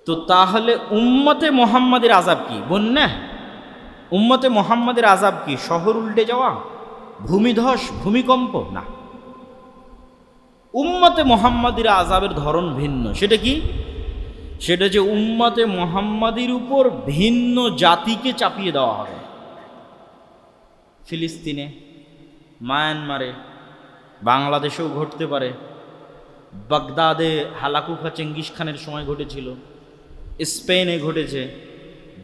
তো তাহলে উম্মতে মোহাম্মদের আযাব কি? বন্যা? উম্মতে মোহাম্মদের আযাব কি? শহর উল্টে যাওয়া, ভূমিধস, ভূমিকম্প? না, উম্মতে মোহাম্মদের আযাবের ধরন ভিন্ন। সেটা কি? সেটা যে উম্মতে মোহাম্মদের উপর ভিন্ন জাতিকে চাপিয়ে দেওয়া হবে। ফিলিস্তিনে, মায়ানমারে, বাংলাদেশেও ঘটতে পারে, বাগদাদে হালাকুখা চেঙ্গিস খানের সময় ঘটেছিল, স্পেনে ঘটেছে।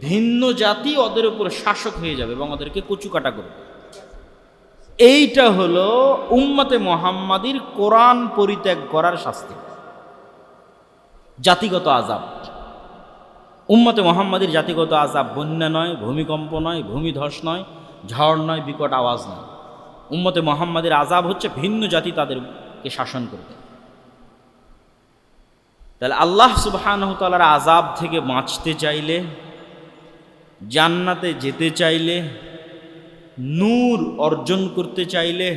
ভিন্ন জাতি ওদের উপর শাসক হয়ে যাবে এবং ওদেরকে কচুকাটা করবে। এইটা হলো উম্মতে মোহাম্মদীর কোরআন পরিত্যাগ করার শাস্তি, জাতিগত আযাব। উম্মতে মোহাম্মদীর জাতিগত আযাব বন্যা নয়, ভূমিকম্প নয়, ভূমিধস নয়, ঝড় নয়, বিকট আওয়াজ নয়। উম্মতে মোহাম্মদের আযাব হচ্ছে ভিন্ন জাতি তাদেরকে শাসন করবে। তাহলে আল্লাহ সুবহানাহু ওয়া তাআলার আযাব থেকে বাঁচতে চাইলে, জান্নাতে যেতে চাইলে, নূর অর্জন করতে চাইলে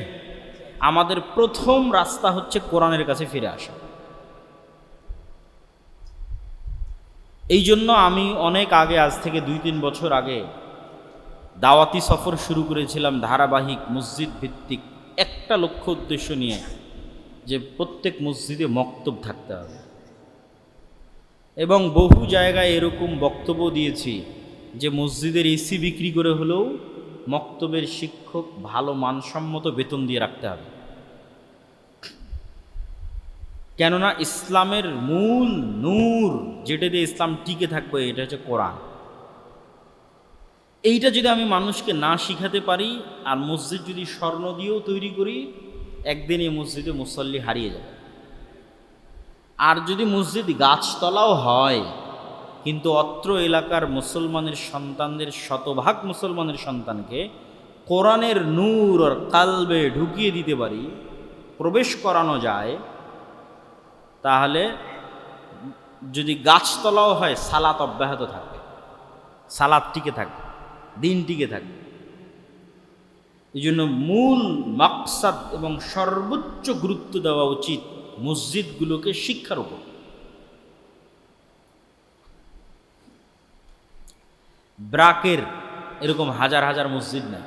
আমাদের প্রথম রাস্তা হচ্ছে কোরআনের কাছে ফিরে আসা। এই জন্য আমি অনেক আগে, আজ থেকে 2-3 বছর আগে দাওয়াতি সফর শুরু করেছিলাম, ধারাবাহিক মসজিদ ভিত্তিক, একটা লক্ষ্য উদ্দেশ্য নিয়ে, যে প্রত্যেক মসজিদে মক্তব থাকতে হবে। এবং বহু জায়গায় এরকম বক্তব্য দিয়েছি যে মসজিদের এসি বিক্রি করে হলেও মক্তবের শিক্ষক ভালো মানসম্মত বেতন দিয়ে রাখতে হবে। কেননা ইসলামের মূল নূর, যেটা দিয়ে ইসলাম টিকে থাকবে, এটা হচ্ছে কোরআন। এইটা যদি আমি মানুষকে না শিখাতে পারি, আর মসজিদ যদি স্বর্ণ দিয়েও তৈরি করি, একদিন এই মসজিদে মুসল্লি হারিয়ে যাবে। আর যদি মসজিদ গাছতলাও হয়, কিন্তু অত্র এলাকার মুসলমানের সন্তানদের, শতভাগ মুসলমানের সন্তানকে কোরআনের নূর আর কালবে ঢুকিয়ে দিতে পারি, প্রবেশ করানো যায়, তাহলে যদি গাছতলাও হয়, সালাত অব্যাহত থাকবে, সালাত টিকে থাকবে, দিন টিকে থাকবে। এই জন্য মূল মাকসাদ এবং সর্বোচ্চ গুরুত্ব দেওয়া উচিত মসজিদগুলোকে শিক্ষার উপর। ব্রাকের এরকম হাজার হাজার মসজিদ নাই,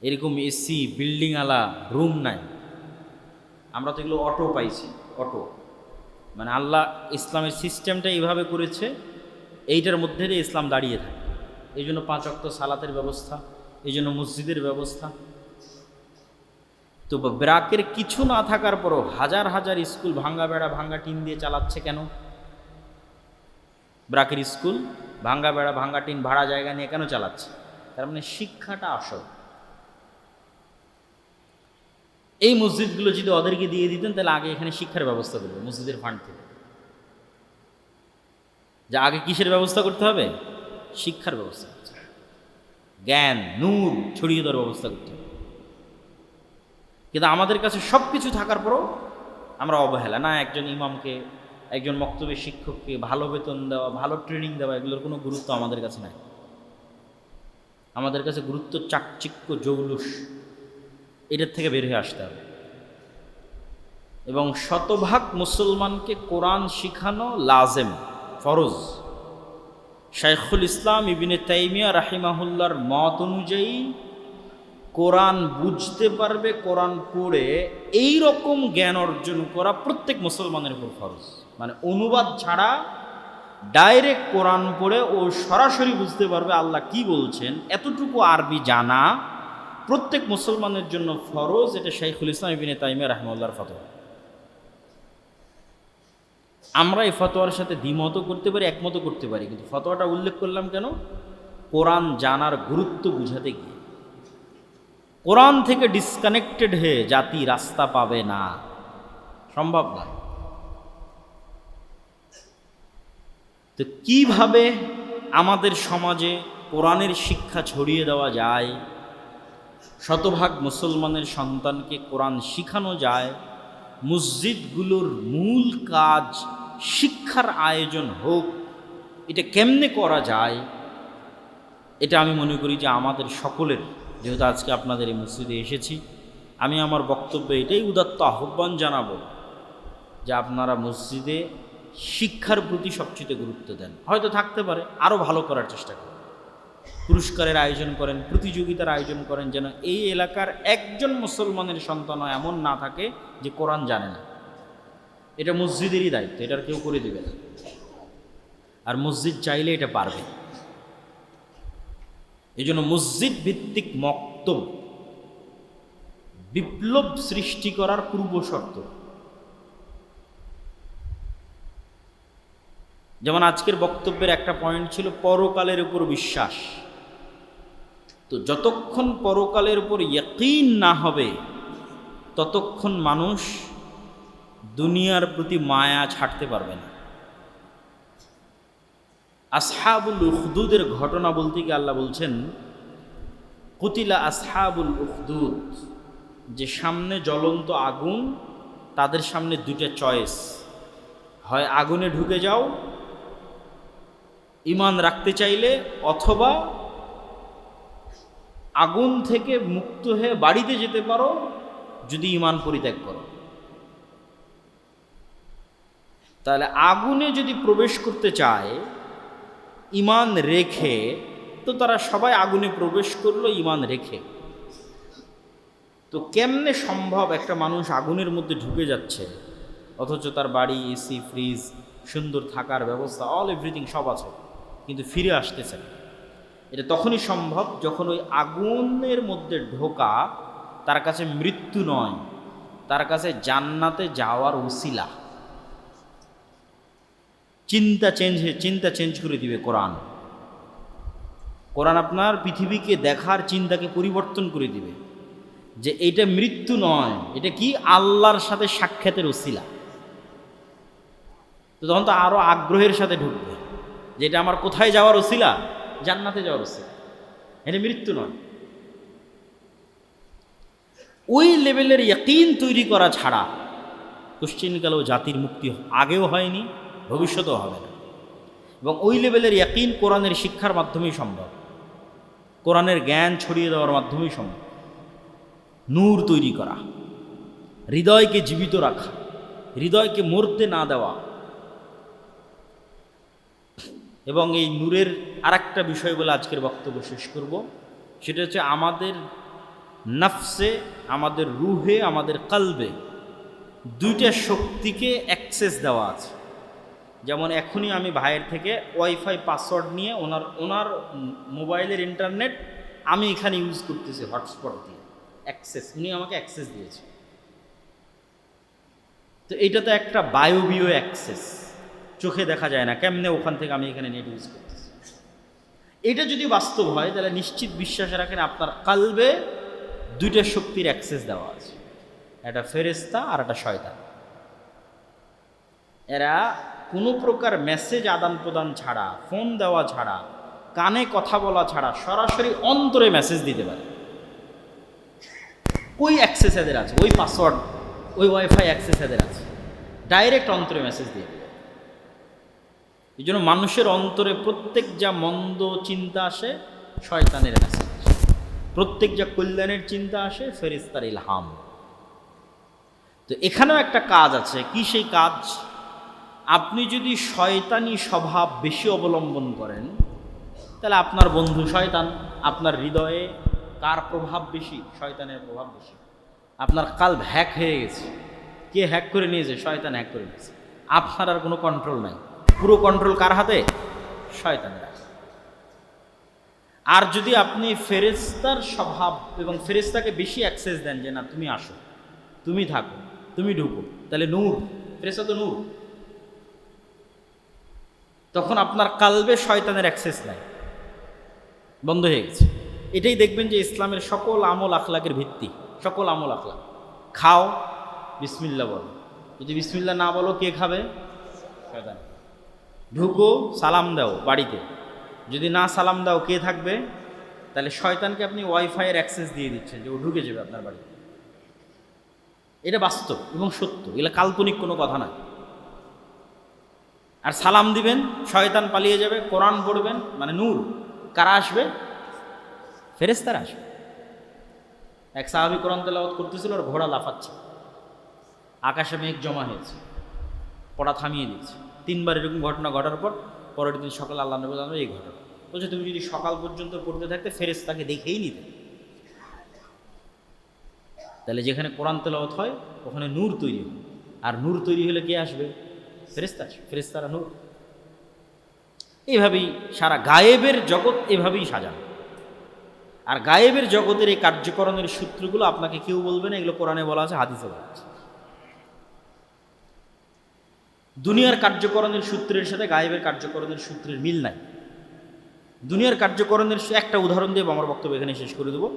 এরকম এসি বিল্ডিংওয়ালা রুম নাই। আমরা তো এগুলো অটো পাইছি, অটো মানে আল্লাহ ইসলামের সিস্টেমটা এইভাবে করেছে, এইটার মধ্যে দিয়ে ইসলাম দাঁড়িয়ে থাকে। এই জন্য 5 ওয়াক্ত সালাতের ব্যবস্থা, এই জন্য মসজিদের ব্যবস্থা। তো ব্রাকের কিছু না থাকার পরও হাজার হাজার স্কুল ভাঙ্গা বেড়া, ভাঙ্গা টিন দিয়ে চালাচ্ছে কেন? ব্রাকের স্কুল ভাঙ্গা বেড়া, ভাঙ্গা টিন, ভাড়া জায়গা নিয়ে কেন চালাচ্ছে? তার মানে শিক্ষাটা আসল। এই মসজিদগুলো যদি ওদেরকে দিয়ে দিতেন, তাহলে আগে এখানে শিক্ষার ব্যবস্থা করবে মসজিদের ফান্ড থেকে। যা আগে কিসের ব্যবস্থা করতে হবে? শিক্ষার ব্যবস্থা, জ্ঞান নূর ছড়িয়ে দেওয়ার ব্যবস্থা করতে হবে। কিন্তু আমাদের কাছে সব কিছু থাকার পরও আমরা অবহেলা। না, একজন ইমামকে, একজন মক্তবের শিক্ষককে ভালো বেতন দেওয়া, ভালো ট্রেনিং দেওয়া, এগুলোর কোনো গুরুত্ব আমাদের কাছে নাই। আমাদের কাছে গুরুত্ব চাকচিক্য, জৌলুস, এটার থেকে বের হয়ে আসতে হবে। এবং শতভাগ মুসলমানকে কোরআন শিখানো লাজেম, ফরজ। শাইখুল ইসলাম ইবনে তাইমিয়া রাহিমাহুল্লাহর মত অনুযায়ী কোরআন বুঝতে পারবে, কোরআন পড়ে এই রকম জ্ঞান অর্জন করা প্রত্যেক মুসলমানের উপর ফরজ। মানে অনুবাদ ছাড়া ডাইরেক্ট কোরআন পড়ে ও সরাসরি বুঝতে পারবে আল্লাহ কি বলছেন, এতটুকু আরবি জানা প্রত্যেক মুসলমানের জন্য ফরজ। এটা শাইখুল ইসলাম ইবনে তাইমিয়া রাহিমাহুল্লাহর ফতোয়া। আমরা এই ফতোয়ার সাথে দ্বিমত করতে পারি, একমত করতে পারি, কিন্তু ফতোয়াটা উল্লেখ করলাম কেন? কোরআন জানার গুরুত্ব বুঝাতে গিয়ে। কোরআন থেকে ডিসকানেক্টেড হয়ে জাতি রাস্তা পাবে না, সম্ভব না। তো কিভাবে আমাদের সমাজে কোরআনের শিক্ষা ছড়িয়ে দেওয়া যায়, শতভাগ মুসলমানের সন্তানকে কোরআন শিখানো যায়, মসজিদগুলোর মূল কাজ শিক্ষার আয়োজন হোক, এটা কেমনে করা যায়, এটা আমি মনে করি যে আমাদের সকলের, যেহেতু আজকে আপনাদের এই মসজিদে এসেছি, আমি আমার বক্তব্যে এটাই উদাত্ত আহ্বান জানাবো যে আপনারা মসজিদে শিক্ষার প্রতি সবচেয়ে গুরুত্ব দেন। হয়তো থাকতে পারে, আরও ভালো করার চেষ্টা করেন, পুরস্কারের আয়োজন করেন, প্রতিযোগিতার আয়োজন করেন, যেন এই এলাকার একজন মুসলমানের সন্তানও এমন না থাকে যে কোরআন জানে না। এটা মসজিদেরই দায়িত্ব, এটার কেউ করে দেবে না। আর মসজিদ চাইলে এটা পারবে। এই জন্য মসজিদ ভিত্তিক মক্তব বিপ্লব সৃষ্টি করার পূর্ব শর্ত। যেমন আজকের বক্তব্যের একটা পয়েন্ট ছিল পরকালের উপর বিশ্বাস। তো যতক্ষণ পরকালের উপর ইয়াকিন না হবে ততক্ষণ মানুষ দুনিয়ার প্রতি মায়া ছাড়তে পারবে না। আসহাবুল উখদুদের ঘটনা বলতে গিয়ে আল্লাহ বলছেন, কুতিলা আসহাবুল উখদুদ, যে সামনে জ্বলন্ত আগুন, তাদের সামনে দুইটা চয়েস, হয় আগুনে ঢুকে যাও ঈমান রাখতে চাইলে, অথবা আগুন থেকে মুক্ত হয়ে বাড়িতে যেতে পারো যদি ঈমান পরিত্যাগ করো। তাহলে আগুনে যদি প্রবেশ করতে চায় ঈমান রেখে, তো তারা সবাই আগুনে প্রবেশ করলো ঈমান রেখে। তো কেমনে সম্ভব একটা মানুষ আগুনের মধ্যে ঢুকে যাচ্ছে অথচ তার বাড়ি, এসি, ফ্রিজ, সুন্দর থাকার ব্যবস্থা, অল এভরিথিং সব আছে, কিন্তু ফিরে আসতেছে না? এটা তখনই সম্ভব যখন ওই আগুনের মধ্যে ঢোকা তার কাছে মৃত্যু নয়, তার কাছে জান্নাতে যাওয়ার উসিলা। চিন্তা চেঞ্জ করে দিবে কোরআন। কোরআন আপনার পৃথিবীকে দেখার চিন্তাকে পরিবর্তন করে দিবে, যে এটা মৃত্যু নয়, এটা কি আল্লাহর সাথে সাক্ষাতের উসিলা। তো তখন তো আরো আগ্রহের সাথে ঢুকবে, যে এটা আমার কোথায় যাওয়ার উসিলা? জান্নাতে যাওয়ার উসিলা, এটা মৃত্যু নয়। ওই লেভেলের ইয়াকিন তৈরি করা ছাড়া কোশ্চিনকালেও জাতির মুক্তি আগেও হয়নি, ভবিষ্যতেও হবে না। এবং ওই লেভেলের ইয়াকিন কোরআনের শিক্ষার মাধ্যমেই সম্ভব, কোরআনের জ্ঞান ছড়িয়ে দেওয়ার মাধ্যমেই সম্ভব। নূর তৈরি করা, হৃদয়কে জীবিত রাখা, হৃদয়কে মরতে না দেওয়া। এবং এই নূরের আরেকটা বিষয় বলে আজকের বক্তব্য শেষ করব, সেটা হচ্ছে আমাদের নফসে, আমাদের রুহে, আমাদের কলবে দুইটা শক্তিকে অ্যাক্সেস দেওয়া আছে। যেমন এখনই আমি ভাইয়ের থেকে ওয়াইফাই পাসওয়ার্ড নিয়ে ওনার মোবাইলের ইন্টারনেট আমি এখানে ইউজ করতেছি হটস্পট দিয়ে, অ্যাক্সেস, উনি আমাকে অ্যাক্সেস দিয়েছে। তো এইটা তো একটা বায়বীয় অ্যাক্সেস, চোখে দেখা যায় না, কেমনে ওখান থেকে আমি এখানে নেট ইউজ করতেছি। এটা যদি বাস্তব হয় তাহলে নিশ্চিত বিশ্বাস রাখেন আপনার কলবে দুইটা শক্তির অ্যাক্সেস দেওয়া আছে, একটা ফেরেশতা আর একটা শয়তান। এরা কোনো প্রকার মেসেজ আদান প্রদান ছাড়া, ফোন দেওয়া ছাড়া, কানে কথা বলা ছাড়া সরাসরি অন্তরে মেসেজ দিতে পারে। ওই অ্যাক্সেস এদের আছে, ওই পাসওয়ার্ড, ওই ওয়াইফাই অ্যাক্সেস এদের আছে, ডাইরেক্ট অন্তরে মেসেজ দিয়ে দেবে। এই জন্য মানুষের অন্তরে প্রত্যেক যা মন্দ চিন্তা আসে শয়তানের মেসেজ, প্রত্যেক যা কল্যাণের চিন্তা আসে ফেরেশতার ইলহাম। তো এখানেও একটা কাজ আছে। কি সেই কাজ? আপনি যদি শয়তানি স্বভাব বেশি অবলম্বন করেন তাহলে আপনার বন্ধু শয়তান। আপনার হৃদয়ে কার প্রভাব বেশি? শয়তানের প্রভাব বেশি। আপনার কাল্ব হ্যাক হয়ে গেছে। কে হ্যাক করে নিয়েছে? শয়তান হ্যাক করে নিয়েছে। আপনার আর কোনো কন্ট্রোল নাই, পুরো কন্ট্রোল কার হাতে? শয়তানের হাতে। আর যদি আপনি ফেরেশতার স্বভাব এবং ফেরেশতাকে বেশি অ্যাক্সেস দেন, যে না তুমি আসো, তুমি থাকো, তুমি ঢুকো, তাহলে নূর, ফেরেশতা তো নূর, তখন আপনার কালবে শয়তানের অ্যাক্সেস নাই, বন্ধ হয়ে গেছে। এটাই দেখবেন যে ইসলামের সকল আমল আখলাকের ভিত্তি। সকল আমল আখলাক, খাও বিসমিল্লাহ বলো, যদি বিসমিল্লাহ না বলো কে খাবে? শয়তান। ঢুকো সালাম দাও বাড়িতে, যদি না সালাম দাও কে থাকবে? তাহলে শয়তানকে আপনি ওয়াইফাইয়ের অ্যাক্সেস দিয়ে দিচ্ছেন যে ও ঢুকে যাবে আপনার বাড়িতে। এটা বাস্তব এবং সত্য, এগুলো কাল্পনিক কোনো কথা না। আর সালাম দিবেন, শয়তান পালিয়ে যাবে, কোরআন পড়বেন, মানে নূর। কারা আসবে? ফেরেশতারা আসবে। এক সাহাবী কোরআন তেলাওয়াত করতেছিল আর ঘোড়া লাফাচ্ছে, আকাশে মেঘ জমা হয়েছে, পড়া থামিয়ে দিয়েছে। 3বার এরকম ঘটনা ঘটার পর পরের দিন সকালে আল্লাহ নবী জানাবে এই ঘটনা। বলছে তুমি যদি সকাল পর্যন্ত পড়তে থাকতে ফেরেশতাকে দেখেই নিতে। তাহলে যেখানে কোরআন তেলাওয়াত হয় ওখানে নূর তৈরি হয়, আর নূর তৈরি হলে কে আসবে? ফেরেশতা, ফেরেশতারা নূর। এইভাবেই সারা গায়েবের জগৎ এভাবেই সাজানো। আর গায়েবের জগতের এই কার্যকরণের সূত্রগুলো আপনাকে কেউ বলবে না, এগুলো কোরআনে বলা আছে, হাদিসে বলা আছে। দুনিয়ার কার্যকরণের সূত্রের সাথে গায়েবের কার্যকরণের সূত্রের মিল নাই। দুনিয়ার কার্যকরণের একটা উদাহরণ দিয়ে আমার বক্তব্য এখানে শেষ করে দেবো।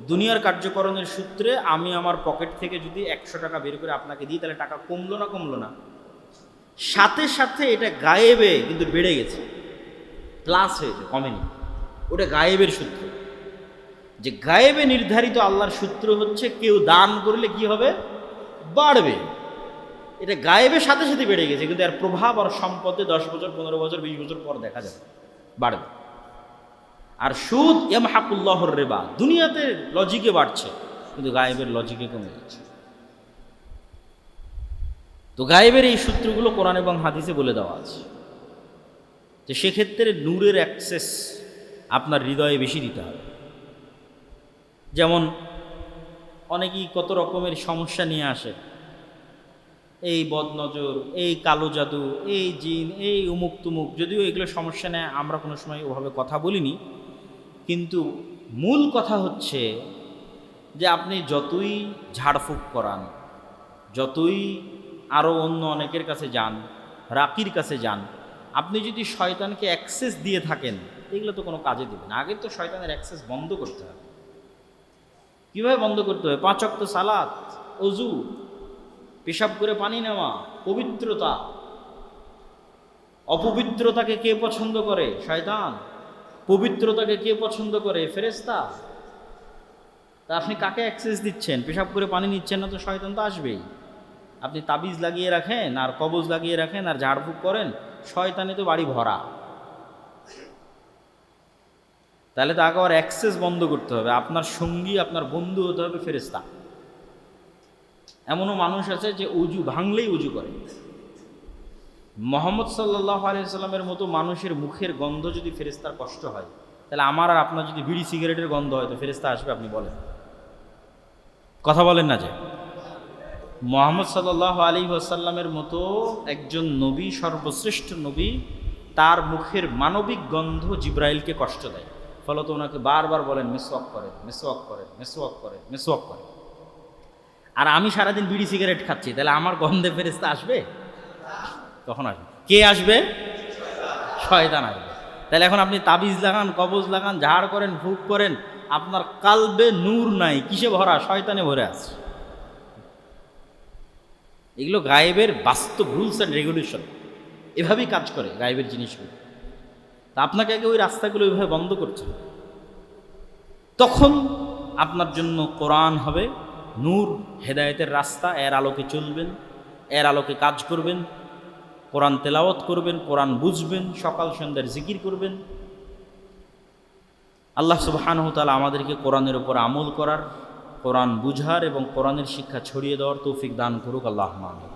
দুনিয়ার কার্যকরণের সূত্রে আমি আমার পকেট থেকে যদি 100 টাকা বের করে আপনাকে দিই, তাহলে টাকা কমলো না কমলো না? সাথে সাথে এটা গায়েবে কিন্তু বেড়ে গেছে, প্লাস হয়েছে, কমেনি। ওটা গায়েবের সূত্র। যে গায়েবে নির্ধারিত আল্লাহর সূত্র হচ্ছে কেউ দান করলে কি হবে? বাড়বে। এটা গায়েবের সাথে সাথে বেড়ে গেছে, কিন্তু এর প্রভাব আর সম্পদে 10 বছর 15 বছর 20 বছর পর দেখা যাবে, বাড়বে। আর সুদ ইয়ামহাকুল্লাহুর রিবা, দুনিয়াতে লজিকে বাড়ছে কিন্তু গায়েবের লজিকে কমে যাচ্ছে। তো গায়েবের এই সূত্রগুলো কোরআন এবং হাদিসে বলে দেওয়া আছে। তো সেক্ষেত্রে নূরের অ্যাক্সেস আপনার হৃদয়ে বেশি দিতে হবে। যেমন অনেকেই কত রকমের সমস্যা নিয়ে আসে, এই বদনজর, এই কালো জাদু, এই জিন, এই উমুক তুমুক। যদিও এগুলো সমস্যা নেয়, আমরা কোনো সময় ওভাবে কথা বলিনি, কিন্তু মূল কথা হচ্ছে যে আপনি যতই ঝাড়ফুঁক করান, যতই আরও অন্য অনেকের কাছে যান, রাকির কাছে যান, আপনি যদি শয়তানকে অ্যাক্সেস দিয়ে থাকেন, এগুলো তো কোনো কাজে দেবে না। আগে তো শয়তানের অ্যাক্সেস বন্ধ করতে হবে। কীভাবে বন্ধ করতে হবে? 5 ওয়াক্ত সালাত, অজু, পেশাব করে পানি নেওয়া, পবিত্রতা। অপবিত্রতাকে কে পছন্দ করে? শয়তান। পবিত্রতাকে কে পছন্দ করে? ফেরেশতা। তা আপনি কাকে অ্যাক্সেস দিচ্ছেন? পেশাব করে পানি নিচ্ছেন না তো শয়তান তো আসবেই। আপনি তাবিজ লাগিয়ে রাখেন আর কবজ লাগিয়ে রাখেন আর ঝাড়ফুঁক করেন, শয়তানে তো বাড়ি ভরা। তাহলে তো আগে আর অ্যাক্সেস বন্ধ করতে হবে। আপনার সঙ্গী, আপনার বন্ধু হতে হবে ফেরেশতা। এমনও মানুষ আছে যে উজু ভাঙলেই উজু করে। মুহাম্মদ সাল্লাল্লাহু আলাইহি সাল্লামের মতো মানুষের মুখের গন্ধ যদি ফেরেশতার কষ্ট হয়, তাহলে আমার আর আপনার যদি বিড়ি সিগারেটের গন্ধ হয় তো ফেরেশতা আসবে? আপনি বলেন, কথা বলেন না। যে মুহাম্মদ সাল্লাল্লাহু আলাইহি ওয়াসাল্লামের মতো একজন নবী, সর্বশ্রেষ্ঠ নবী, তার মুখের মানবিক গন্ধ জিব্রাইলকে কষ্ট দেয়, ফলত ওনাকে বারবার বলেন মিসওয়াক করেন, মিসওয়াক করেন, মিসওয়াক করেন, মিসওয়াক করেন। আর আমি সারাদিন বিড়ি সিগারেট খাচ্ছি, তাহলে আমার গন্ধে ফেরেশতা আসবে? তখন আসবে কে? আসবে শয়তান আসবে। তাহলে এখন আপনি তাবিজ লাগান, কবজ লাগান, ঝাড় করেন, ফুঁক করেন, আপনার কালবে নূর নাই, কিসে ভরা? শয়তানে ভরে আছে। এগুলো গায়েবের বাস্তব রুলস অ্যান্ড রেগুলেশন, এভাবেই কাজ করে গায়েবের জিনিসগুলো। তা আপনাকে আগে ওই রাস্তাগুলো ওইভাবে বন্ধ করছে, তখন আপনার জন্য কোরআন হবে নূর, হেদায়েতের রাস্তা। এর আলোকে চলবেন, এর আলোকে কাজ করবেন, কোরআন তেলাওয়াত করবেন, কোরআন বুঝবেন, সকাল সন্ধ্যার জিকির করবেন। আল্লাহ সুবহানাহু ওয়া তাআলা আমাদেরকে কোরআনের উপর আমল করার, কোরআন বুঝার এবং কোরআনের শিক্ষা ছড়িয়ে দেওয়ার তৌফিক দান করুক, আল্লাহুম্মা আমিন।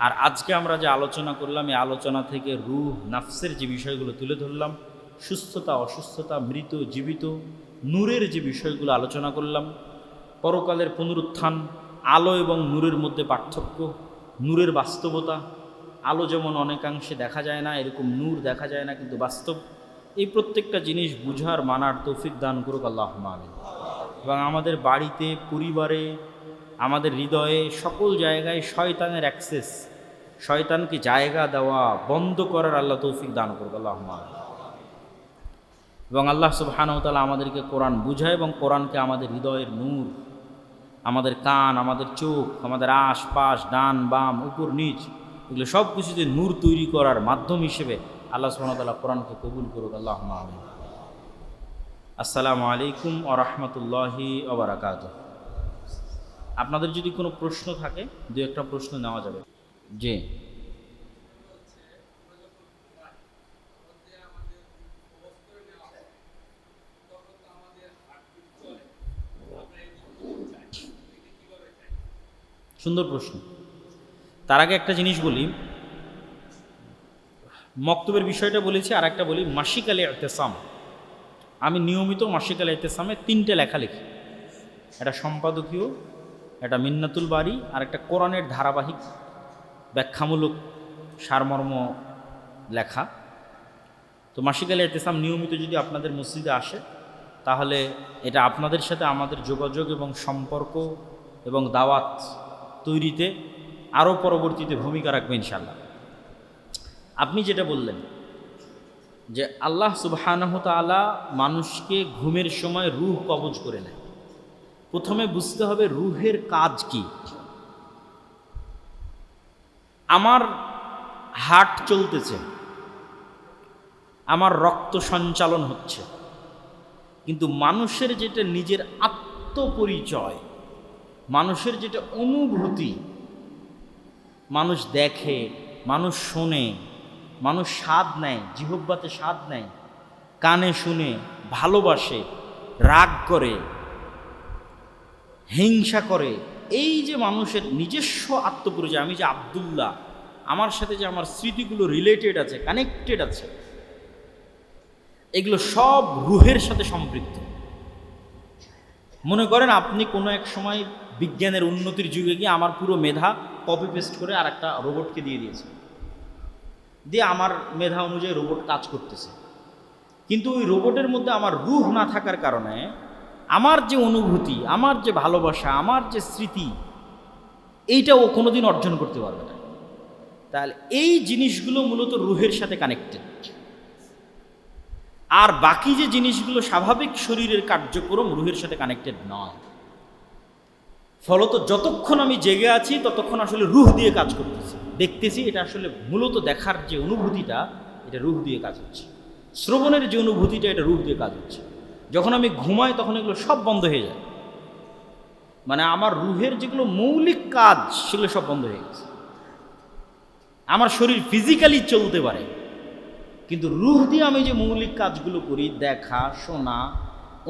আর আজকে আমরা যে আলোচনা করলাম, এই আলোচনা থেকে রূহ, নাফসের যে বিষয়গুলো তুলে ধরলাম, সুস্থতা, অসুস্থতা, মৃত, জীবিত, নূরের যে বিষয়গুলো আলোচনা করলাম, পরকালের পুনরুত্থান, আলো এবং নূরের মধ্যে পার্থক্য, নূরের বাস্তবতা। আলো যেমন অনেকাংশে দেখা যায় না, এরকম নূর দেখা যায় না কিন্তু বাস্তব। এই প্রত্যেকটা জিনিস বুঝার, মানার তৌফিক দান করুক, আল্লাহুম্মা আমিন। এবং আমাদের বাড়িতে, পরিবারে, আমাদের হৃদয়ে, সকল জায়গায় শয়তানের অ্যাক্সেস, শয়তানকে জায়গা দেওয়া বন্ধ করার আল্লাহ তৌফিক দান করুক, আল্লাহুম্মা আমিন। এবং আল্লাহ সুবহানাহু ওয়া তাআলা আমাদেরকে কোরআন বুঝায় এবং কোরআনকে আমাদের হৃদয়ের নূর, আমাদের কান, আমাদের চোখ, আমাদের আশপাশ, ডান বাম, উপর নিচ, এগুলো সব কিছুতে নূর তৈরি করার মাধ্যম হিসেবে আল্লাহ সুবহানাহু ওয়া তাআলা কোরআনকে কবুল করুক, আল্লাহুম্মা আমিন। আসসালামু আলাইকুম ওয়া রাহমাতুল্লাহি ওয়া বারাকাতুহু। আপনাদের যদি কোনো প্রশ্ন থাকে, দু একটা প্রশ্ন নেওয়া যাবে। জি, সুন্দর প্রশ্ন। তার আগে একটা জিনিস বলি, মক্তবের বিষয়টা বলেছি, আর একটা বলি মাসিক আলে ইতেসাম। আমি নিয়মিত মাসিক আলে ইতেসামে 3টে লেখা লিখি, একটা সম্পাদকীয়, একটা মিন্নাতুল বাড়ি, আর একটা কোরআনের ধারাবাহিক ব্যাখ্যামূলক সারমর্ম লেখা। তো মাসিক আলে ইতেসাম নিয়মিত যদি আপনাদের মসজিদে আসে, তাহলে এটা আপনাদের সাথে আমাদের যোগাযোগ এবং সম্পর্ক এবং দাওয়াত তৈরিতে আরও পরবর্তীতে ভূমিকা রাখবে ইনশাল্লাহ। আপনি যেটা বললেন যে আল্লাহ সুবহানাহু তাআলা মানুষকে ঘুমের সময় রূহ কবজ করে নেয়, প্রথমে বুঝতে হবে রূহের কাজ কি। আমার হার্ট চলতেছে, আমার রক্ত সঞ্চালন হচ্ছে, কিন্তু মানুষের যেটা নিজের আত্মপরিচয়, মানুষের যেটা অনুভূতি, মানুষ দেখে, মানুষ শোনে, মানুষ স্বাদ নেয়, জিহ্বাতে স্বাদ নেয়, কানে শুনে, ভালোবাসে, রাগ করে, হিংসা করে, এই যে মানুষের নিজস্ব আত্মপরিচয়, আমি যে আব্দুল্লাহ, আমার সাথে যে আমার স্মৃতিগুলো রিলেটেড আছে, কানেক্টেড আছে, এগুলো সব রূহের সাথে সম্পৃক্ত। মনে করেন আপনি কোনো এক সময় বিজ্ঞানের উন্নতির যুগে গিয়ে আমার পুরো মেধা কপি পেস্ট করে আর একটা রোবটকে দিয়ে দিয়েছে, দিয়ে আমার মেধা অনুযায়ী রোবট কাজ করতেছে, কিন্তু ওই রোবটের মধ্যে আমার রূহ না থাকার কারণে আমার যে অনুভূতি, আমার যে ভালোবাসা, আমার যে স্মৃতি, এইটা ও কোনোদিন অর্জন করতে পারবে না। তাহলে এই জিনিসগুলো মূলত রূহের সাথে কানেক্টেড। আর বাকি যে জিনিসগুলো স্বাভাবিক শরীরের কার্যক্রম রূহের সাথে কানেক্টেড নয়। ফলত যতক্ষণ আমি জেগে আছি ততক্ষণ আসলে রূহ দিয়ে কাজ করতেছি, দেখতেছি, এটা আসলে মূলত দেখার যে অনুভূতিটা, এটা রূহ দিয়ে কাজ হচ্ছে। শ্রবণের যে অনুভূতিটা, এটা রূহ দিয়ে কাজ হচ্ছে। যখন আমি ঘুমাই তখন এগুলো সব বন্ধ হয়ে যায়, মানে আমার রূহের যেগুলো মৌলিক কাজ সেগুলো সব বন্ধ হয়ে গেছে। আমার শরীর ফিজিক্যালি চলতে পারে, কিন্তু রূহ দিয়ে আমি যে মৌলিক কাজগুলো করি, দেখা, শোনা,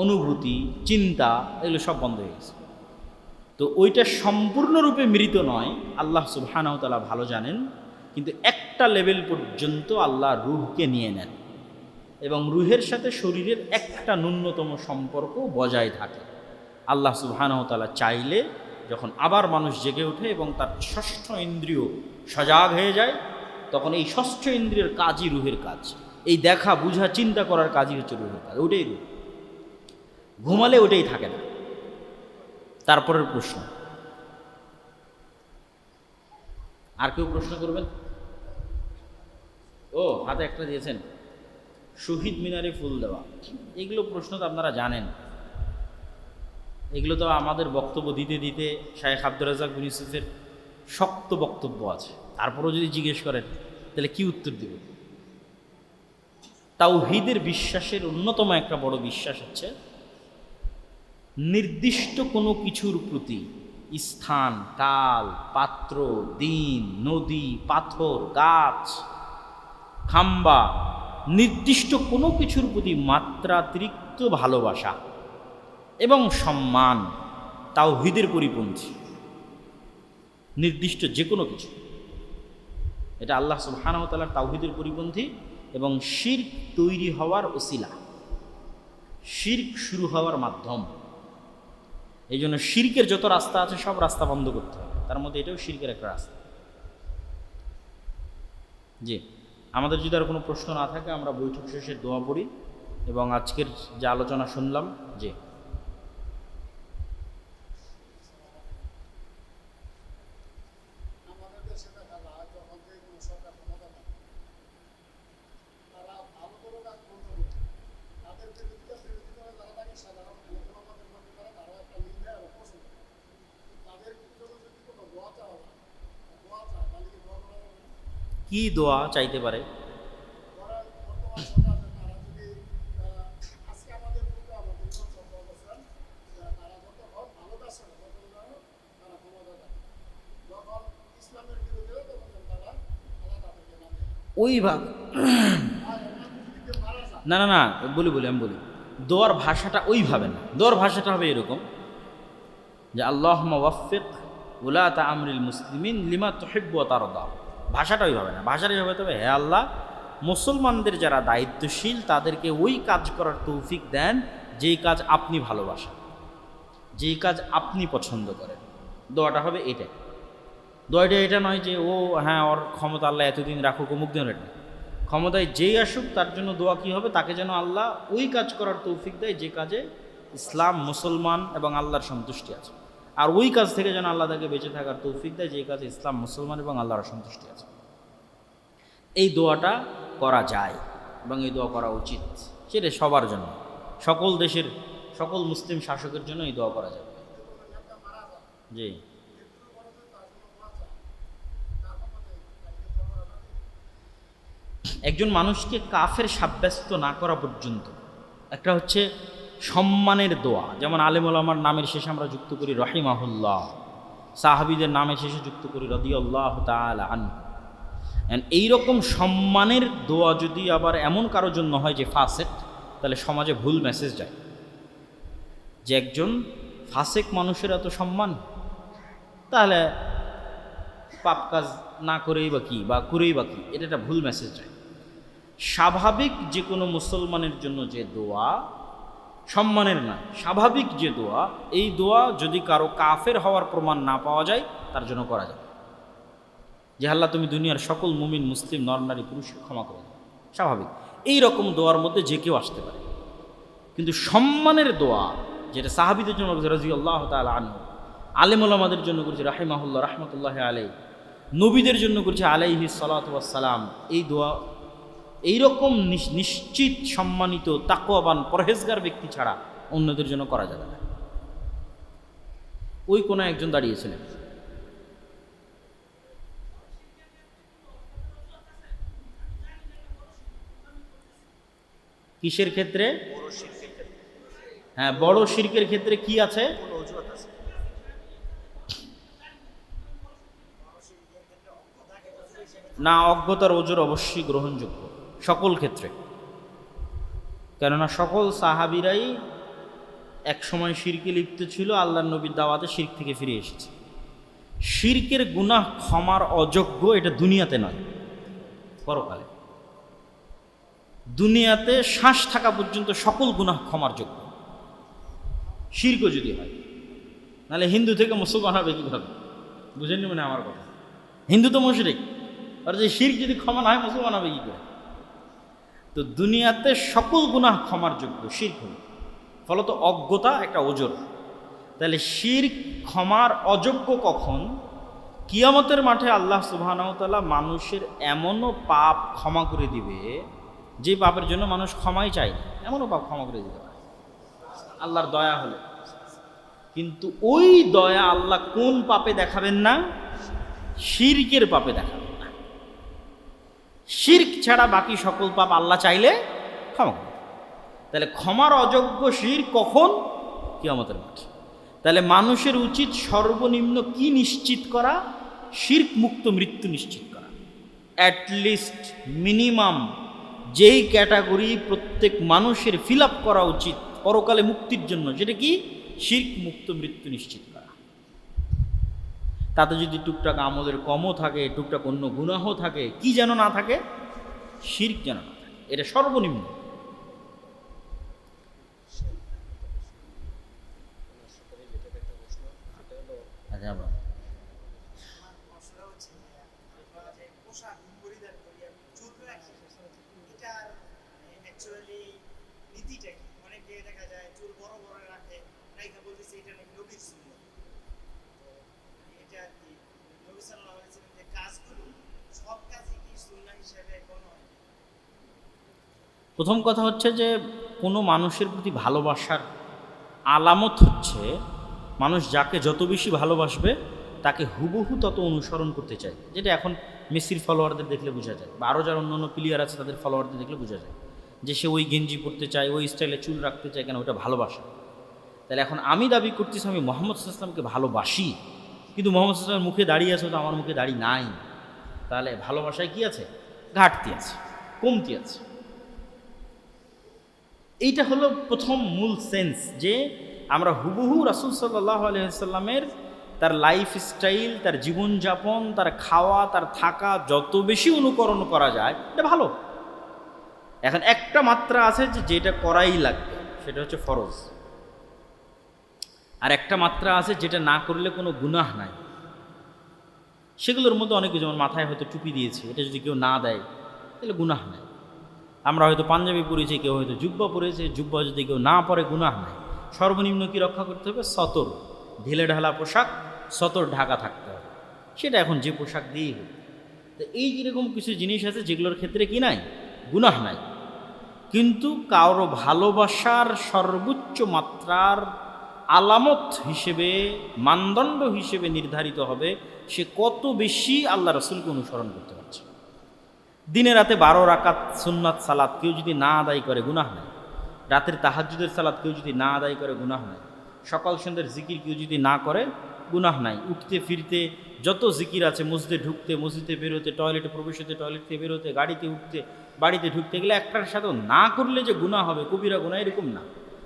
অনুভূতি, চিন্তা, এগুলো সব বন্ধ হয়ে গেছে। তো ওইটা সম্পূর্ণরূপে মৃত নয়, আল্লাহ সুবহানাহু ওয়া তাআলা ভালো জানেন, কিন্তু একটা লেভেল পর্যন্ত আল্লাহ রূহকে নিয়ে নেন এবং রূহের সাথে শরীরের একটা ন্যূনতম সম্পর্ক বজায় থাকে। আল্লাহ সুবহানাহু ওয়া তাআলা চাইলে যখন আবার মানুষ জেগে ওঠে এবং তার ষষ্ঠ ইন্দ্রিয় সজাগ হয়ে যায়, তখন এই ষষ্ঠ ইন্দ্রিয়ের কাজই রূহের কাজ। এই দেখা, বুঝা, চিন্তা করার কাজই হচ্ছে রূহের কাজ, ওটাই রূহ। ঘুমালে ওটাই থাকে না। তারপরের প্রশ্ন, আর কেউ প্রশ্ন করবেন? ও, হাতে একটা দিয়েছেন, শহীদ মিনারে ফুল দেওয়া, এগুলো প্রশ্ন তো আপনারা জানেন, এগুলো তো আমাদের বক্তব্য দিতে দিতে শায়েখ আব্দুর রাজ্জাক বিন ইউসুফের শক্ত বক্তব্য আছে, তারপরেও যদি জিজ্ঞেস করেন তাহলে কি উত্তর দেব? তাওহীদের বিশ্বাসের অন্যতম একটা বড় বিশ্বাস হচ্ছে নির্দিষ্ট কোনো কিছুর প্রতি, স্থান, কাল, পাত্র, দিন, নদী, পাথর, গাছ, খাম্বা, নির্দিষ্ট কোনো কিছুর প্রতি মাত্রাতিরিক্ত ভালোবাসা এবং সম্মান তাওহীদের পরিপন্থী। নির্দিষ্ট যে কোনো কিছু, এটা আল্লাহ সুবহানাহু ওয়া তাআলার তাওহীদের পরিপন্থী এবং শিরক তৈরি হওয়ার ওসিলা, শিরক শুরু হওয়ার মাধ্যম। এই জন্য শিরকের যত রাস্তা আছে সব রাস্তা বন্ধ করতে হবে, তার মধ্যে এটাও শিরকের একটা রাস্তা। জি, আমাদের যদি আর কোনো প্রশ্ন না থাকে আমরা বৈঠক শেষে দোয়া পড়ি এবং আজকের যে আলোচনা শুনলাম। জি, কি দোয়া চাইতে পারে? ওইভাবে না না না, বলি আমি বলি, দোয়ার ভাষাটা ওইভাবে না। দোয়ার ভাষাটা হবে এরকম যে আল্লাহুম্মা ওয়াফফিক উলাতা আমরিল মুসলিমিন লিমা তুহিব্বু ওয়া তারদা। ভাষাটা ওইভাবে না, ভাষাটা এইভাবে, তবে হে আল্লাহ মুসলমানদের যারা দায়িত্বশীল তাদেরকে ওই কাজ করার তৌফিক দেন যেই কাজ আপনি ভালোবাসেন, যেই কাজ আপনি পছন্দ করেন। দোয়াটা হবে এটা। দোয়াটা এটা নয় যে ও হ্যাঁ ওর ক্ষমতা আল্লাহ এতদিন রাখুক অমুক দিন, এটা ক্ষমতায় যেই আসুক তার জন্য দোয়া কী হবে, তাকে যেন আল্লাহ ওই কাজ করার তৌফিক দেয় যে কাজে ইসলাম, মুসলমান এবং আল্লাহর সন্তুষ্টি আছে। আর ওই কাজ থেকে যেন আল্লাহ তাকে বেঁচে থাকার তৌফিক দেয় যে কাজে ইসলাম, মুসলমান এবং আল্লাহর সন্তুষ্টি আছে। এই দোয়াটা করা যায় এবং এই দোয়া করা উচিত, সেটা সবার জন্য, সকল দেশের সকল মুসলিম শাসকের জন্য এই দোয়া করা যাবে। জি, একজন মানুষকে কাফের সাব্যস্ত না করা পর্যন্ত একটা হচ্ছে সম্মানের দোয়া, যেমন আলেম ওলামার নামের শেষে আমরা যুক্ত করি রহিমাহুল্লাহ, সাহাবীদের নামের শেষে যুক্ত করি রাদিয়াল্লাহু তাআলা আনহু। এইরকম সম্মানের দোয়া যদি আবার এমন কারোর জন্য হয় যে ফাসেক, তাহলে সমাজে ভুল মেসেজ যায় যে একজন ফাসেক মানুষের এত সম্মান, তাহলে পাপ কাজ না করেই বা কি, বা করেই বা কি, এটা একটা ভুল মেসেজ যায়। স্বাভাবিক যে কোনো মুসলমানের জন্য যে দোয়া, সম্মানের না, স্বাভাবিক যে দোয়া, এই দোয়া যদি কারো কাফের হওয়ার প্রমাণ না পাওয়া যায় তার জন্য করা যায় যে আল্লাহ তুমি দুনিয়ার সকল মুমিন মুসলিম নর নারী পুরুষকে ক্ষমা করে দাও, স্বাভাবিক। এই রকম দোয়ার মধ্যে যে কেউ আসতে পারে। কিন্তু সম্মানের দোয়া যেটা সাহাবীদের জন্য রাদিয়াল্লাহু তাআলা আনহু, আলেম ওলামাদের জন্য করেছে রাহিমাহুল্লাহ রাহমাতুল্লাহি আলাইহি, নবীদের জন্য করেছে আলাইহিস সালাতু ওয়াস সালাম, এই দোয়া এইরকম নিশ্চিত সম্মানিত তাকওয়াবান পরহেজগার ব্যক্তি ছাড়া অন্যদের জন্য করা যাবে না। ওই কোন একজন দাঁড়িয়েছিলেন, কিসের ক্ষেত্রে? হ্যাঁ, বড় শিরকের ক্ষেত্রে কি আছে? না, অজ্ঞতার ওজর অবশ্যই গ্রহণযোগ্য সকল ক্ষেত্রে, কেননা সকল সাহাবীরাই এক সময় শিরকে লিপ্ত ছিল, আল্লাহর নবীর দাওয়াতে শিরক থেকে ফিরে এসেছে। শিরকের গুনাহ ক্ষমার অযোগ্য, এটা দুনিয়াতে নয়, পরকালে। দুনিয়াতে শ্বাস থাকা পর্যন্ত সকল গুনাহ ক্ষমার যোগ্য, শিরকও যদি হয়। নাহলে হিন্দু থেকে মুসলমান হবে কীভাবে? বুঝেননি মানে আমার কথা? হিন্দু তো মুশরিক, আর যে শিরক যদি ক্ষমা না হয় মুসলমান হবে কী করে? তো দুনিয়াতে সকল গুনাহ ক্ষমার যোগ্য, শিরক হল। ফলত অজ্ঞতা একটা ওজর। তাহলে শিরক ক্ষমার অযোগ্য কখন? কিয়ামতের মাঠে আল্লাহ সুবহানাহু ওয়া তাআলা মানুষের এমনও পাপ ক্ষমা করে দিবে যে পাপের জন্য মানুষ ক্ষমাই চায় না, এমনও পাপ ক্ষমা করে দিতে পারে আল্লাহর দয়া হলে। কিন্তু ওই দয়া আল্লাহ কোন পাপে দেখাবেন না? শিরকের পাপে দেখাবেন না। শিরক ছাড়া বাকি সকল পাপ আল্লাহ চাইলে ক্ষমা করবেন। তাহলে ক্ষমার অযোগ্য শিরক কখন? কিয়ামতের মাঠে। তাহলে মানুষের উচিত সর্বনিম্ন কি নিশ্চিত করা? শিরক মুক্ত মৃত্যু নিশ্চিত করা। অ্যাটলিস্ট মিনিমাম যেই ক্যাটাগরি প্রত্যেক মানুষের ফিল আপ করা উচিত পরকালে মুক্তির জন্য, সেটা কি? শিরক মুক্ত মৃত্যু নিশ্চিত করা। তাতে যদি টুকটাক আমলের কমও থাকে, টুকটাক অন্য গুনাহ থাকে, কি যেন না থাকে? শিরক যেন না থাকে, এটা সর্বনিম্ন। প্রথম কথা হচ্ছে যে কোনো মানুষের প্রতি ভালোবাসার আলামত হচ্ছে মানুষ যাকে যত বেশি ভালোবাসবে তাকে হুবহু তত অনুসরণ করতে চায়, যেটা এখন মেসির ফলোয়ারদের দেখলে বোঝা যায়, বা আরও যারা অন্য অন্য প্লেয়ার আছে তাদের ফলোয়ারদের দেখলে বোঝা যায় যে সে ওই গেঞ্জি পরতে চায়, ওই স্টাইলে চুল রাখতে চায়, কেন? ওটা ভালোবাসা। তাহলে এখন আমি দাবি করতেছি আমি মুহাম্মদ সাল্লাল্লাহু আলাইহি ওয়াসাল্লামকে ভালোবাসি, কিন্তু মুহাম্মদ সাল্লাল্লাহু আলাইহি ওয়াসাল্লামের মুখে দাড়ি আছে, তো আমার মুখে দাড়ি নাই, তাহলে ভালোবাসায় কি আছে? ঘাটতি আছে, কমতি আছে। এইটা হলো প্রথম মূল সেন্স, যে আমরা হুবহু রাসূল সাল্লাল্লাহু আলাইহি ওয়াসাল্লামের তার লাইফ স্টাইল, তার জীবনযাপন, তার খাওয়া, তার থাকা যত বেশি অনুকরণ করা যায় এটা ভালো, এখন একটা মাত্রা আছে যে যেটা করাই লাগবে, সেটা হচ্ছে ফরজ। আর একটা মাত্রা আছে যেটা না করলে কোনো গুনাহ নাই। সেগুলোর মধ্যে অনেকে, যেমন মাথায় হয়তো টুপি দিয়েছে, এটা যদি কেউ না দেয় তাহলে গুনাহ নাই। আমরা হয়তো পাঞ্জাবি পরেছি, কেউ হয়তো জুব্বা পরেছে, জুব্বা যদি কেউ না পরে গুনাহ নাই। সর্বনিম্ন কি রক্ষা করতে হবে? সতর, ঢিলে ঢালা পোশাক, সতর ঢাকা থাকতে হবে। সেটা এখন যে পোশাক দিয়েই হোক। তো এই যেরকম কিছু জিনিস আছে যেগুলোর ক্ষেত্রে কি নাই, গুনাহ নাই, কিন্তু কারো ভালোবাসার সর্বোচ্চ মাত্রার আলামত হিসেবে, মানদণ্ড হিসেবে নির্ধারিত হবে সে কত বেশি আল্লাহ রসুলকে অনুসরণ করতে পারছে। দিনে রাতে 12 রাকাত সুন্নাত সালাত কেউ যদি না আদায় করে গুনাহ নাই। রাতের তাহাজ্জুদের সালাত কেউ যদি না আদায় করে গুনাহ নাই। সকাল সন্ধ্যের জিকির কেউ যদি না করে গুনাহ নাই। উঠতে ফিরতে যত জিকির আছে, মসজিদে ঢুকতে, মসজিদে বেরোতে, টয়লেটে প্রবেশ হতে, টয়লেট থেকে বেরোতে, গাড়িতে উঠতে, বাড়িতে ঢুকতে, গেলে একটার সাথে না করলে যে গুনাহ হবে, কবিরা গুনাহ, এরকম না।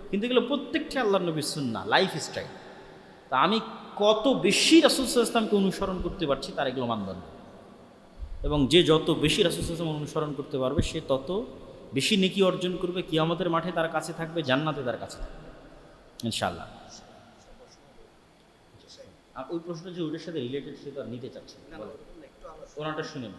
কিন্তু এগুলো প্রত্যেকটা আল্লাহর নবীর সুন্নাহ, লাইফ স্টাইল। তা আমি কত বেশি রাসূল সাল্লাল্লাহু আলাইহি ওয়াসাল্লামকে অনুসরণ করতে পারছি তার এগুলো মানদণ্ড। এবং যে যত বেশি রাসূল সাল্লাল্লাহু আলাইহি ওয়াসাল্লাম অনুসরণ করতে পারবে সে তত বেশি নেকি অর্জন করবে, কিয়ামতের মাঠে তার কাছে থাকবে, জান্নাতে তার কাছে থাকবে ইনশাআল্লাহ। ওই প্রশ্ন যে ওইটার সাথে রিলেটেড সেটা নিতে চাচ্ছেন, ওনাটা শুনেন।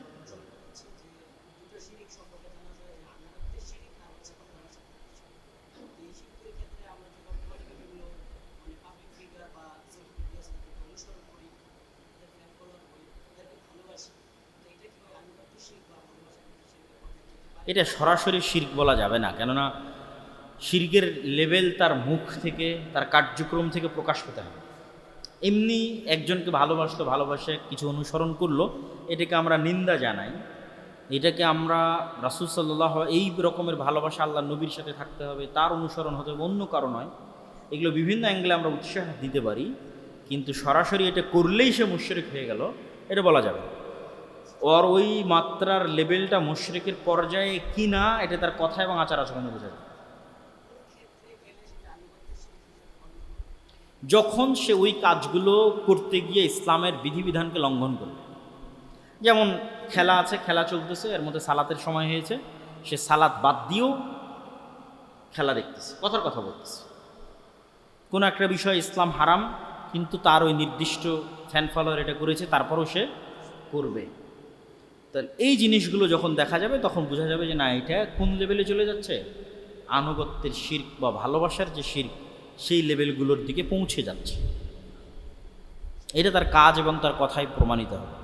এটা সরাসরি শিরক বলা যাবে না, কেননা শিরকের লেভেল তার মুখ থেকে, তার কার্যক্রম থেকে প্রকাশ পেতে হবে। এমনি একজনকে ভালোবাসে কিছু অনুসরণ করলো, এটাকে আমরা নিন্দা জানাই। এটাকে আমরা রাসূল সাল্লাল্লাহু আলাইহি এই রকমের ভালোবাসা আল্লাহ নবীর সাথে থাকতে হবে, তার অনুসরণ হতে হবে, অন্য কারো নয়। এগুলো বিভিন্ন অ্যাঙ্গেলে আমরা উৎসাহ দিতে পারি, কিন্তু সরাসরি এটা করলেই সে মুশরিক হয়ে গেল, এটা বলা যাবে না। ওর ওই মাত্রার লেভেলটা মুশরিকের পর্যায়ে কি না, এটা তার কথা এবং আচার আচরণে বোঝা যায়। যখন সে ওই কাজগুলো করতে গিয়ে ইসলামের বিধিবিধানকে লঙ্ঘন করবে। যেমন খেলা আছে, খেলা চলতেছে, এর মধ্যে সালাতের সময় হয়েছে, সে সালাত বাদ দিয়েও খেলা দেখতেছে, কথার কথা বলতেছে। কোনো একটা বিষয় ইসলাম হারাম, কিন্তু তার ওই নির্দিষ্ট ফ্যান ফলোয়ার এটা করেছে, তারপরও সে করবে। তাহলে এই জিনিসগুলো যখন দেখা যাবে তখন বোঝা যাবে যে না, এটা কোন লেভেলে চলে যাচ্ছে, আনুগত্যের শিরক বা ভালোবাসার যে শিরক, সেই লেভেলগুলোর দিকে পৌঁছে যাচ্ছে। এটা তার কাজ এবং তার কথাই প্রমাণিত হবে,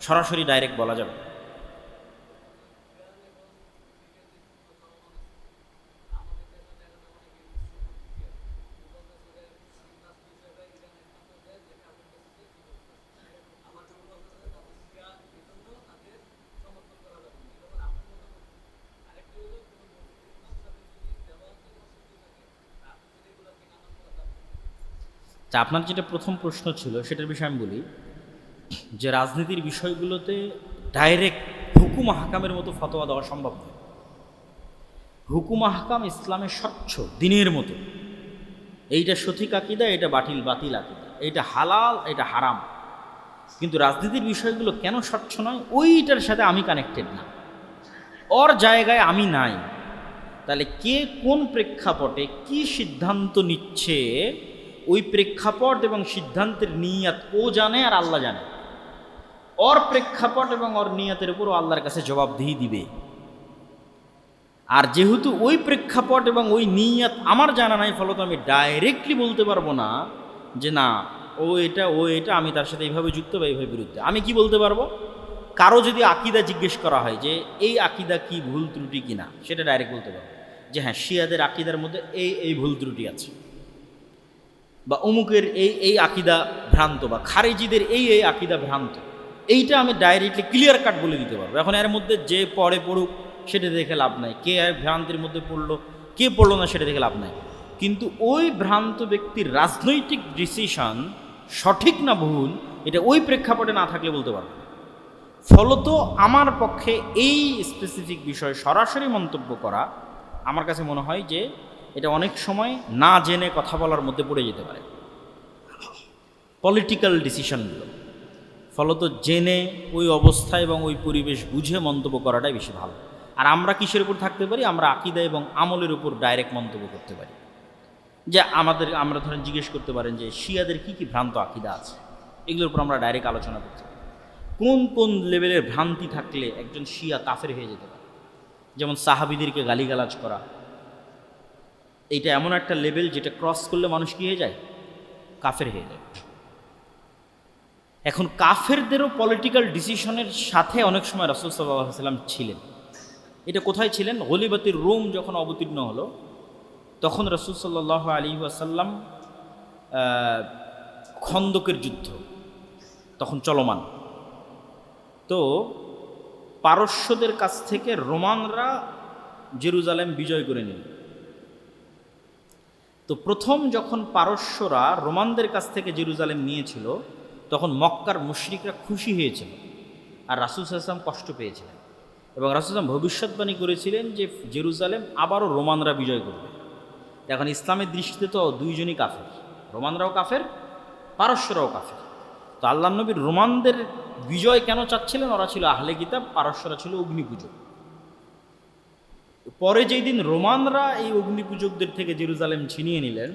সরাসরি ডাইরেক্ট বলা যাবে। তা আপনার যেটা প্রথম প্রশ্ন ছিল সেটার বিষয়ে আমি বলি যে রাজনীতির বিষয়গুলোতে ডাইরেক্ট হুকুম হাকামের মতো ফতোয়া দেওয়া সম্ভব নয়। হুকুম হাকাম ইসলামের স্বচ্ছ দিনের মতো, এইটা সঠিক আকিদা, এটা বাতিল আকিদা, এইটা হালাল, এটা হারাম। কিন্তু রাজনীতির বিষয়গুলো কেন স্বচ্ছ নয়? ওইটার সাথে আমি কানেক্টেড না, ওর জায়গায় আমি নাই। তাহলে কে কোন প্রেক্ষাপটে কি সিদ্ধান্ত নিচ্ছে, ওই প্রেক্ষাপট এবং সিদ্ধান্তের নিয়াত ও জানে আর আল্লাহ জানে। ওর প্রেক্ষাপট এবং ওর নিয়াতের উপর আল্লাহর কাছে জবাবদিহি দিবে। আর যেহেতু ওই প্রেক্ষাপট এবং ওই নিয়াত আমার জানা নাই, ফলত আমি ডাইরেক্টলি বলতে পারবো না যে না ও এটা আমি তার সাথে এইভাবে যুক্ত বা এইভাবে বিরুদ্ধে। আমি কি বলতে পারবো? কারো যদি আকিদা জিজ্ঞেস করা হয় যে এই আকিদা কি ভুল ত্রুটি কিনা, সেটা ডাইরেক্ট বলতে পারবো যে হ্যাঁ, শিয়াদের আকিদার মধ্যে এই ভুল ত্রুটি আছে, বা অমুকের এই আকিদা ভ্রান্ত, বা খারেজিদের এই আকিদা ভ্রান্ত। এইটা আমি ডাইরেক্টলি ক্লিয়ার কাট বলে দিতে পারবো। এখন এর মধ্যে যে পড়ুক সেটা দেখে লাভ নাই, কে ভ্রান্তির মধ্যে পড়লো কে পড়লো না সেটা দেখে লাভ নাই। কিন্তু ওই ভ্রান্ত ব্যক্তির রাজনৈতিক ডিসিশন সঠিক না ভুল, এটা ওই প্রেক্ষাপটে না থাকলে বলতে পারবো। ফলত আমার পক্ষে এই স্পেসিফিক বিষয়ে সরাসরি মন্তব্য করা আমার কাছে মনে হয় যে এটা অনেক সময় না জেনে কথা বলার মধ্যে পড়ে যেতে পারে, পলিটিক্যাল ডিসিশনগুলো। ফলত জেনে ওই অবস্থা এবং ওই পরিবেশ বুঝে মন্তব্য করাটাই বেশি ভালো। আর আমরা কিসের উপর থাকতে পারি? আমরা আকীদা এবং আমলের উপর ডাইরেক্ট মন্তব্য করতে পারি। যে আমরা ধরেন জিজ্ঞেস করতে পারেন যে শিয়াদের কি কি ভ্রান্ত আকীদা আছে, এগুলোর উপর আমরা ডাইরেক্ট আলোচনা করতে পারি। কোন কোন লেভেলের ভ্রান্তি থাকলে একজন শিয়া কাফের হয়ে যেতে পারে। যেমন সাহাবীদেরকে গালিগালাজ করা, এইটা এমন একটা লেভেল যেটা ক্রস করলে মানুষ কি হয়ে যায়? কাফের হয়ে যায়। এখন কাফেরদেরও পলিটিক্যাল ডিসিশনের সাথে অনেক সময় রাসূল সাল্লাল্লাহু আলাইহি ওয়াসাল্লাম ছিলেন। এটা কোথায় ছিলেন? গলিবাতির রোম যখন অবতীর্ণ হলো তখন রাসূল সাল্লাল্লাহু আলাইহি ওয়াসাল্লাম খন্দকের যুদ্ধ তখন চলমান। তো পারস্যদের কাছ থেকে রোমানরা জেরুজালেম বিজয় করে নিল। তো প্রথম যখন পারস্যরা রোমানদের কাছ থেকে জেরুজালেম নিয়েছিল তখন মক্কার মুশরিকরা খুশি হয়েছিল আর রাসূল সাল্লাল্লাহু আলাইহি ওয়াসাল্লাম কষ্ট পেয়েছিলেন। এবং রাসূল সাল্লাল্লাহু আলাইহি ওয়াসাল্লাম ভবিষ্যৎবাণী করেছিলেন যে জেরুজালেম আবারও রোমানরা বিজয় করবে। এখন ইসলামের দৃষ্টিতে তো দুইজনই কাফের, রোমানরাও কাফের, পারস্যরাও কাফের। তো আল্লাহ নবীর রোমানদের বিজয় কেন চাচ্ছিলেন? ওরা ছিল আহলে কিতাব, পারস্যরা ছিল অগ্নিপূজক। পরে যেই দিন রোমানরা এই অগ্নিপূজকদের থেকে জেরুজালেম ছিনিয়ে নিলেন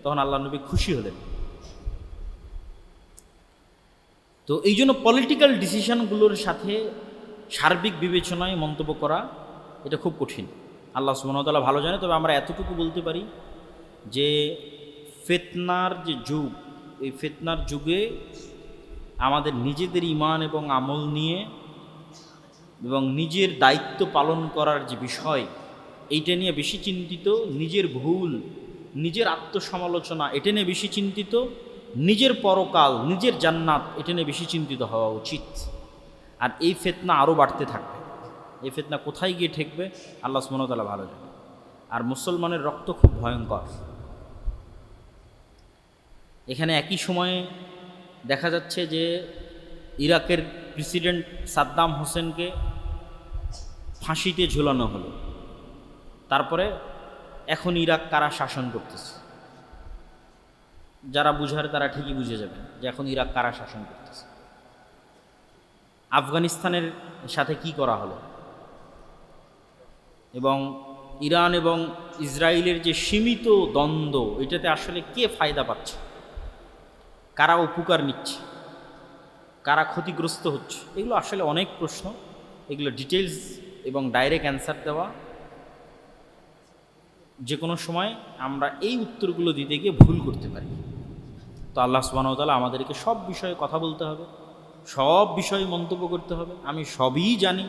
তখন আল্লাহ নবী খুশি হলেন। তো এই জন্য পলিটিক্যাল ডিসিশনগুলোর সাথে সার্বিক বিবেচনায় মন্তব্য করা এটা খুব কঠিন। আল্লাহ সুবহানাহু ওয়া তাআলা ভালো জানে। তবে আমরা এতটুকু বলতে পারি যে ফিতনার যে যুগ, এই ফিতনার যুগে আমাদের নিজেদের ঈমান এবং আমল নিয়ে এবং নিজের দায়িত্ব পালন করার যে বিষয়, এইটা নিয়ে বেশি চিন্তিত, নিজের ভুল, নিজের আত্মসমালোচনা এটা নিয়ে বেশি চিন্তিত, নিজের পরকাল, নিজের জান্নাত এটা নিয়ে বেশি চিন্তিত হওয়া উচিত। আর এই ফিতনা আরও বাড়তে থাকবে। এই ফিতনা কোথায় গিয়ে ঠেকবে আল্লাহ সুবহানাহু ওয়া তাআলা ভালো জানে। আর মুসলমানের রক্ত খুব ভয়ঙ্কর। এখানে একই সময়ে দেখা যাচ্ছে যে ইরাকের প্রেসিডেন্ট সাদ্দাম হোসেনকে ফাঁসিতে ঝুলানো হলো। তারপরে এখন ইরাক কারা শাসন করতেছে? যারা বুঝার তারা ঠিকই বুঝে যাবেন যে এখন ইরাক কারা শাসন করতেছে। আফগানিস্তানের সাথে কি করা হলো, এবং ইরান এবং ইসরায়েলের যে সীমিত দ্বন্দ্ব, এটাতে আসলে কে ফায়দা পাচ্ছে, কারা উপকার নিচ্ছে, কারা ক্ষতিগ্রস্ত হচ্ছে, এগুলো আসলে অনেক প্রশ্ন। এগুলো ডিটেলস এবং ডাইরেক্ট অ্যান্সার দেওয়া যে কোনো সময় আমরা এই উত্তরগুলো দিতে গিয়ে ভুল করতে পারি। তো আল্লাহ সুবহানাহু ওয়া তাআলা আমাদেরকে সব বিষয়ে কথা বলতে হবে, সব বিষয়ে মন্তব্য করতে হবে। আমি সবই জানি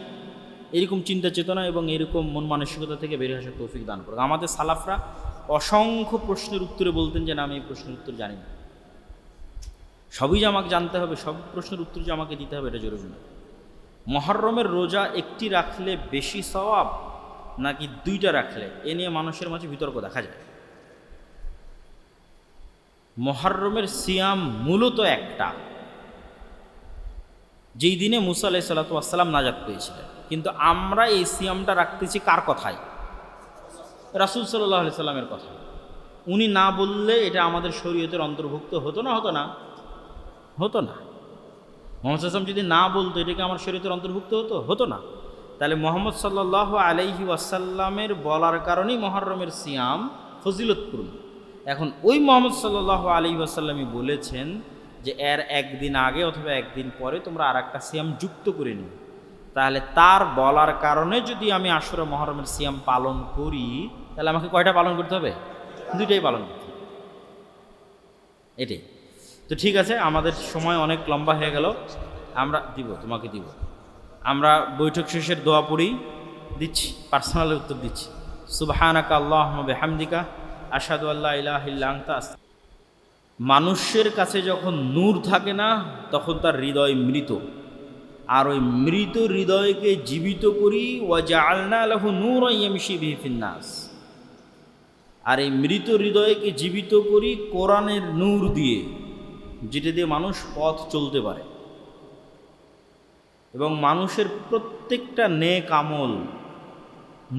এরকম চিন্তা চেতনা এবং এরকম মন মানসিকতা থেকে বেরিয়ে আসার তৌফিক দান করুক। আমাদের সালাফরা অসংখ্য প্রশ্নের উত্তরে বলতেন যে না, আমি এই প্রশ্নের উত্তর জানি না। সবই যে আমাকে জানতে হবে, সব প্রশ্নের উত্তর যে আমাকে দিতে হবে, এটা জরুরি না। মুহররমের রোজা একটি রাখলে বেশি সওয়াব নাকি দুইটা রাখলে, এ নিয়ে মানুষের মাঝে বিতর্ক দেখা যায়। মুহররমের সিয়াম মূলত একটা, যেই দিনে মুসা আলাইহিস সালাতু ওয়াস সালাম নাজাত পেয়েছিলেন। কিন্তু আমরা এই সিয়ামটা রাখতেছি কার কথায়? রাসূল সাল্লাল্লাহু আলাইহি সাল্লামের কথা। উনি না বললে এটা আমাদের শরীয়তের অন্তর্ভুক্ত হতো না? হতো না? হতো না। মুহাম্মদ সাল্লাল্লাহু আলাইহি ওয়াসাল্লাম যদি না বলতো, এটাকে আমার শরীয়তের অন্তর্ভুক্ত হতো? হতো না। তাহলে মুহাম্মদ সাল্লাল্লাহু আলাইহি ওয়াসাল্লামের বলার কারণেই মুহররমের সিয়াম ফজিলতপূর্ণ। এখন ওই মুহাম্মদ সাল্লাল্লাহু আলাইহি ওয়াসাল্লামই বলেছেন যে এর একদিন আগে অথবা একদিন পরে তোমরা আর একটা সিয়াম যুক্ত করে নিও। তাহলে তার বলার কারণে যদি আমি আশুরা মুহররমের সিয়াম পালন করি, তাহলে আমাকে কয়টা পালন করতে হবে? দুইটাই পালন করতে হবে। এটাই তো ঠিক আছে। আমাদের সময় অনেক লম্বা হয়ে গেল। আমরা তোমাকে দিব। আমরা বৈঠক শেষের দোয়া পড়ি, দিচ্ছি, পার্সোনালি উত্তর দিচ্ছি। সুবহানাকা আল্লাহুম্মা বিহামদিকা আশহাদু আল্লা ইলাহা ইল্লা আনতা। মানুষের কাছে যখন নূর থাকে না, তখন তার হৃদয় মৃত। আর ওই মৃত হৃদয়কে জীবিত করি, ওয়া জাআলনা লাহু নূরান ইয়ামশি বিহি ফিন নাস। আর এই মৃত হৃদয়কে জীবিত করি কোরআনের নূর দিয়ে, যেটা দিয়ে মানুষ পথ চলতে পারে এবং মানুষের প্রত্যেকটা নেক আমল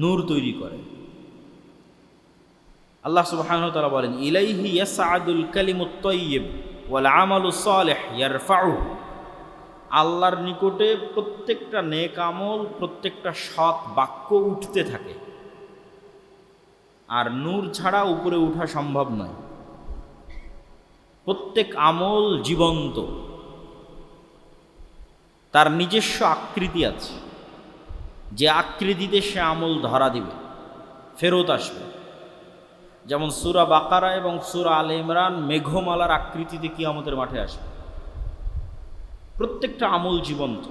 নূর তৈরি করে। আল্লাহ সুবহানাহু ওয়া তাআলা বলেন, ইলাইহি ইয়াসআদুল কালিমুত তাইয়্যিব ওয়াল আমালুস সালিহ ইয়ারফাউহু। আল্লাহর নিকটে প্রত্যেকটা নেক আমল, প্রত্যেকটা সৎ বাক্য উঠতে থাকে। আর নূর ছাড়া উপরে ওঠা সম্ভব নয়। প্রত্যেক আমল জীবন্ত, তার নিজস্ব আকৃতি আছে, যে আকৃতিতে সে আমল ধরা দিবে, ফেরত আসবে। যেমন সূরা বাকারা এবং সূরা আলে ইমরান মেঘমালার আকৃতিতে কিয়ামতের মাঠে আসবে। প্রত্যেকটা আমল জীবন্ত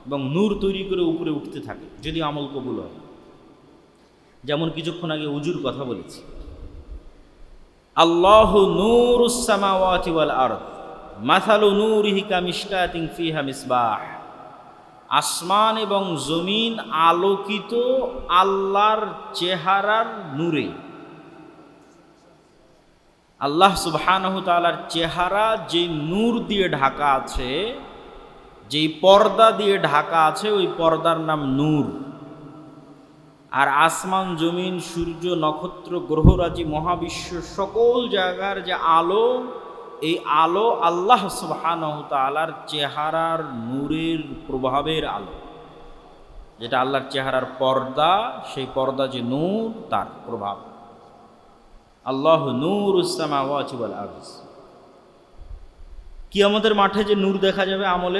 এবং নূর তৈরি করে উপরে উঠতে থাকে যদি আমল কবুল হয়। যেমন কিছুক্ষণ আগে উজুর কথা বলেছি, আল্লাহু নূরুস সামাওয়াতি ওয়াল আরদ মাসালু নূরিহি কামিশকাতিন ফিহা মিসবাহ। আসমান এবং জমিন আলোকিত আল্লাহর চেহারার নূরে। আল্লাহ সুবহানাহু তাআলার চেহারা যে নূর দিয়ে ঢাকা আছে, যেই পর্দা দিয়ে ঢাকা আছে, ওই পর্দার নাম নূর। আর আসমান, জমিন, সূর্য, নক্ষত্র, গ্রহরাজি, মহাবিশ্ব, সকল জায়গার যে আলো, এই আলো আল্লাহ সুবহানাহু তাআলার চেহারার নূরের প্রভাবের আলো। যেটা আল্লাহর চেহারার পর্দা, সেই পর্দা যে নূর, তার প্রভাব। আল্লাহু নূরুস সামাওয়াতি ওয়াল আরদ। কিয়ামতের মাঠে যে নূর দেখা যাবে আমলের,